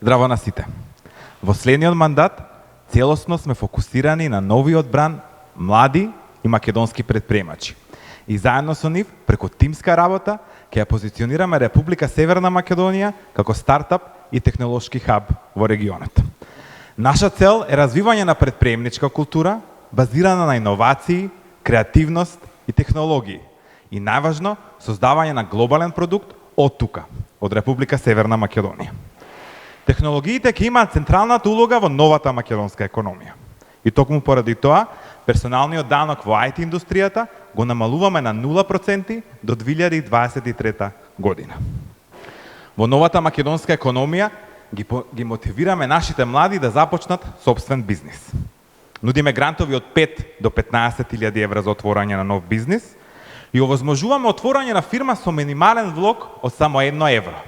Здраво на сите. Во следниот мандат целосно сме фокусирани на новиот бран млади и македонски претприемачи. И заедно со нив, преку тимска работа, ќе ја позиционираме Република Северна Македонија како стартап и технолошки хаб во регионот. Наша цел е развивање на претприемничка култура, базирана на иновации, креативност и технологии. И најважно, создавање на глобален продукт од тука, од Република Северна Македонија. Технологиите ќе имаат централната улога во новата македонска економија. И токму поради тоа, персоналниот данок во IT индустријата го намалуваме на 0% до 2023 година. Во новата македонска економија ги мотивираме нашите млади да започнат собствен бизнис. Нудиме грантови од 5 до 15.000 евра за отворање на нов бизнис и овозможуваме отворање на фирма со минимален влог од само 1 евро,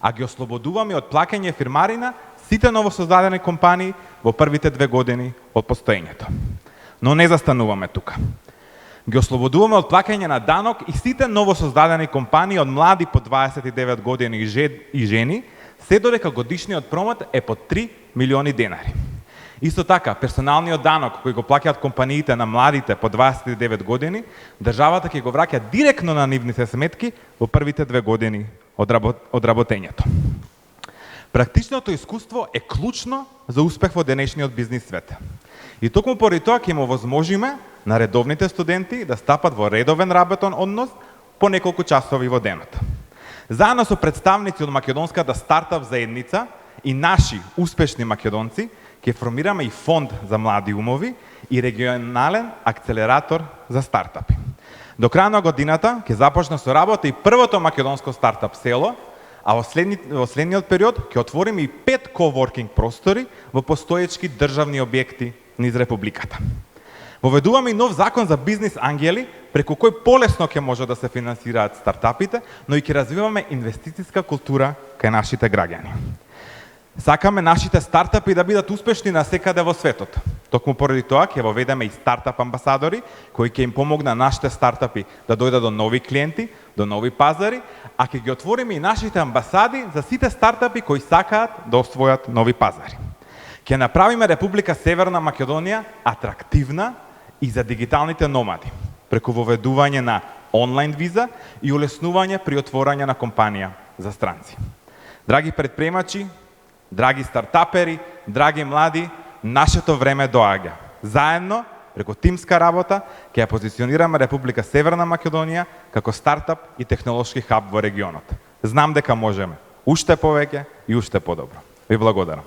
а ги ослободуваме од плаќање фирмарина сите новосоздадени компании во првите 2 години од постоењето. Но не застануваме тука. Ги ослободуваме од плаќање на данок и сите новосоздадени компании од млади по 29 години и жени, се додека годишниот промет е по 3 милиони денари. Исто така, персоналниот данок кој го плаќаат компаниите на младите по 29 години, државата ќе го враќа директно на нивните сметки во првите 2 години од работењето. Практичното искуство е клучно за успех во денешниот бизнис свет. И токму поради тоа ќе им овозможиме на редовните студенти да стапат во редовен работен однос по неколку часови во денот. Заедно со представници од македонската стартап заедница и наши успешни македонци ќе формираме и фонд за млади умови и регионален акцелератор за стартапи. До крај на годината ќе започне со работа и првото македонско стартап село, а во следниот период ќе отвориме и 5 коворкинг простори во постоечки државни објекти низ Републиката. Воведуваме и нов закон за бизнис ангели, преку кој полесно ќе може да се финансираат стартапите, но и ќе развиваме инвестициска култура кај нашите граѓани. Сакаме нашите стартапи да бидат успешни насекаде во светот. Токму поради тоа ќе воведеме и стартап амбасадори, кои ќе им помогна нашите стартапи да дојдат до нови клиенти, до нови пазари, а ќе ги отвориме и нашите амбасади за сите стартапи кои сакаат да освојат нови пазари. Ќе направиме Република Северна Македонија атрактивна и за дигиталните номади, преку воведување на онлайн виза и улеснување при отворање на компанија за странци. Драги претприемачи, драги стартапери, драги млади, нашето време доаѓа. Заедно, преку тимска работа, ќе ја позиционираме Република Северна Македонија како стартап и технолошки хаб во регионот. Знам дека можеме уште повеќе и уште подобро. Ви благодарам.